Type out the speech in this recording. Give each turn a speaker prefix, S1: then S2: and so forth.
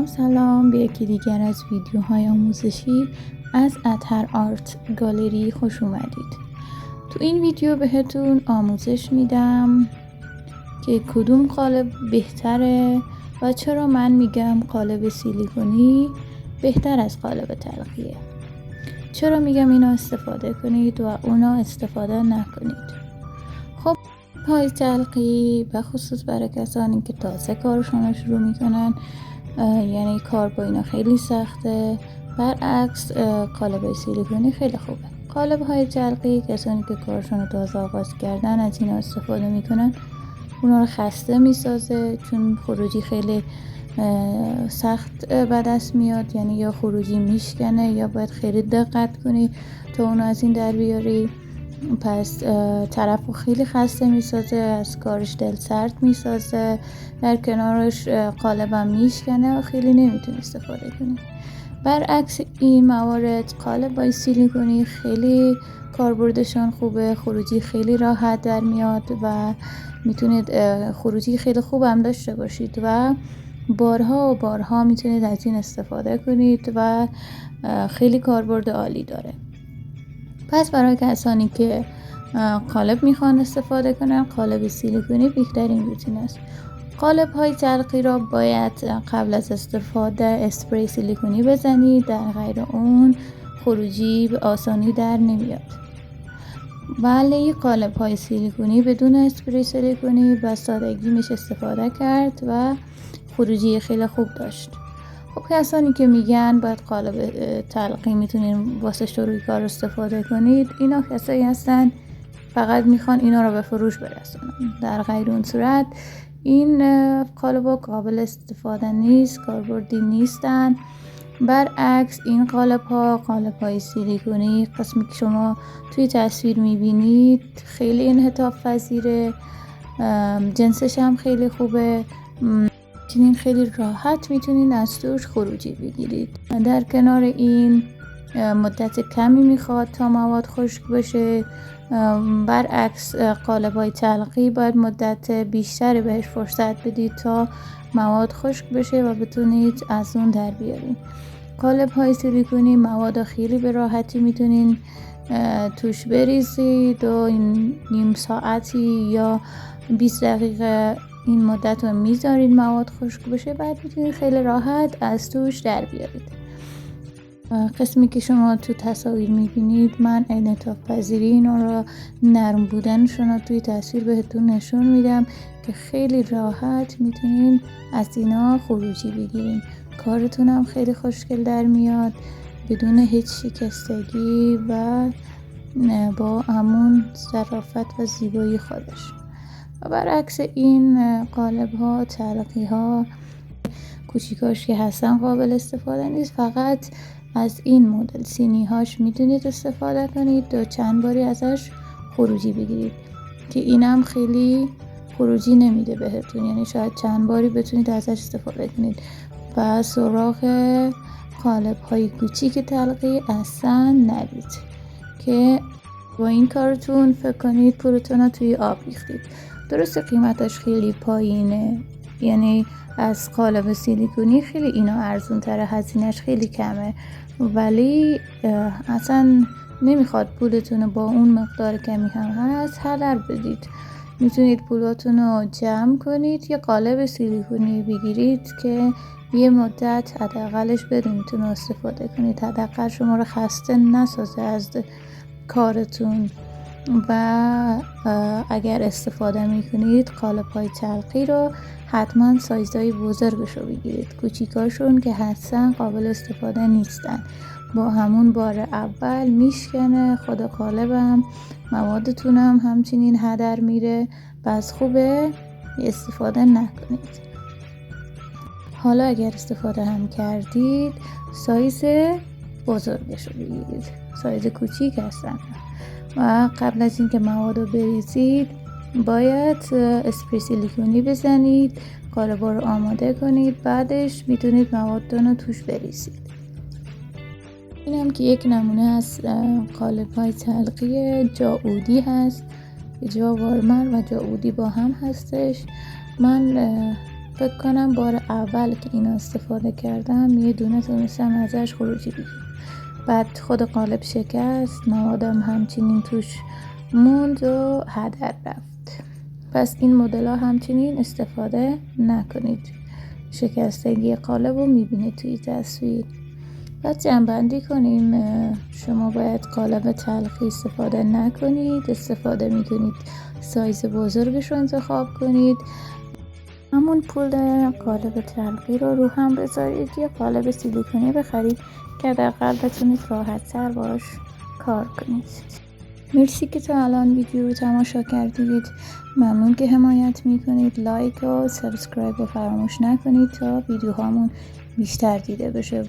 S1: سلام به یکی دیگر از ویدیوهای آموزشی از اطهر آرت گالری خوش اومدید. تو این ویدیو بهتون آموزش میدم که کدوم قالب بهتره و چرا من میگم قالب سیلیکونی بهتر از قالب تلقیه. چرا میگم اینا استفاده کنید و اونا استفاده نکنید. خب پای تلقی به خصوص برای کسانی که تازه کارشون رو شروع میکنن، یعنی کار با اینا خیلی سخته، برعکس قالب سیلیکونی خیلی خوبه. قالب های تلقی کسانی که کارشون رو تازه آغاز کردن از اینا استفاده میکنن، اونا رو خسته میسازه، چون خروجی خیلی سخت به دست میاد، یعنی یا خروجی میشکنه یا باید خیلی دقت کنی تا اونو از این در بیاری. پس طرف رو خیلی خسته میسازه، از کارش دل سرد میسازه، در کنارش قالبم میشکنه و خیلی نمیتونی استفاده کنی. برعکس این موارد قالب با سیلیکونی خیلی کاربردشان خوبه، خروجی خیلی راحت در میاد و میتونید خروجی خیلی خوب هم داشته باشید و بارها و بارها میتونید از این استفاده کنید و خیلی کاربرد عالی داره. پس برای کسانی که قالب میخوان استفاده کنن، قالب سیلیکونی بهترین روتین است. قالب های تلقی را باید قبل از استفاده اسپری سیلیکونی بزنید، در غیر اون خروجی به آسانی در نمیاد. ولی قالب های سیلیکونی بدون اسپری سیلیکونی به سادگی میشه استفاده کرد و خروجی خیلی خوب داشت. خب کسانی که میگن باید قالب تلقی میتونین واسه شروع کار استفاده کنید، اینا کسایی هستن فقط میخوان اینا رو به فروش برسونن. در غیر اون صورت این قالب‌ها قابل استفاده نیست، کاربردی نیستن. برعکس این قالب‌های سیلیکونی، قسمی که شما توی تصویر میبینید خیلی انعطاف پذیره، جنسش هم خیلی خوبه، میتونین خیلی راحت میتونین از توش خروجی بگیرید. در کنار این مدت کمی میخواد تا مواد خشک بشه، برعکس قالب‌های تلقی باید مدت بیشتری بهش فرصت بدید تا مواد خشک بشه و بتونید از اون در بیارین. قالب‌های سیلیکونی مواد خیلی به راحتی میتونین توش بریزید و نیم ساعتی یا 20 دقیقه این مدت رو میذارید مواد خشک بشه، بعد میتونید خیلی راحت از توش در بیارید. قسمی که شما تو تصاویر میبینید، من انعطاف پذیری اینا رو، نرم بودنشون رو توی تصویر بهتون نشون میدم که خیلی راحت میتونین از اینا خروجی بگیرین. کارتون هم خیلی خوشگل در میاد بدون هیچ شکستگی و با همون ظرافت و زیبایی خودش. و برعکس این قالب ها، تلقی ها کوچیکاش که هستن قابل استفاده نیست، فقط از این مدل سینی هاش میتونید استفاده کنید و چند باری ازش خروجی بگیرید که اینم خیلی خروجی نمیده بهتون، یعنی شاید چند باری بتونید ازش استفاده کنید و سراغ قالب های کوچیک تلقی اصلا نرید که با این کارتون فکر کنید پولتون رو توی آب ریختید. درسته قیمتش خیلی پایینه، یعنی از قالب سیلیکونی خیلی اینا ارزون تره، هزینهش خیلی کمه، ولی اصلا نمیخواد پولتون رو با اون مقدار کمی هم هست هدر بدید. میتونید پولاتون رو جمع کنید، یه قالب سیلیکونی بگیرید که یه مدت حداقلش بدونید استفاده کنید، حداقل شما رو خسته نسازه از کارتون. و اگر استفاده میکنید قالب های تلقی رو حتما سایزهای بزرگش رو بگیرید، کوچیکاشون که حتما قابل استفاده نیستن، با همون بار اول میشکنه، خود قالبم موادتونم همچنین هدر میره، پس خوبه استفاده نکنید. حالا اگر استفاده هم کردید سایز بزرگش رو بگیرید، سایز کوچیک هستن. و قبل از اینکه مواد رو بریزید باید اسپری سیلیکونی بزنید، قالب‌ها رو آماده کنید، بعدش میتونید موادتون رو توش بریزید. اینم که یک نمونه از قالب‌های تلقی جاعودی هست، جا وارمر و جاعودی با هم هستش. من فکر کنم بار اول که اینو استفاده کردم یه دونه تونستم ازش خروجی بگیرم. بعد خود قالب شکست، موادم همچنین توش موند و هدر رفت. پس این مدل ها همچنین استفاده نکنید. شکستگی قالب رو میبینید توی تصویر. بعد جمع‌بندی کنیم، شما باید قالب تلخی استفاده نکنید، استفاده میکنید سایز بزرگش رو انتخاب کنید. همون پول قالب تلخی رو هم بذارید، یه قالب سیلیکونی بخرید که حداقل بتونید راحت تر باش کار کنید. مرسی که تا الان ویدیو رو تماشا کردید. ممنون که حمایت میکنید. لایک و سابسکرایب رو فراموش نکنید تا ویدیوهامون بیشتر دیده بشه.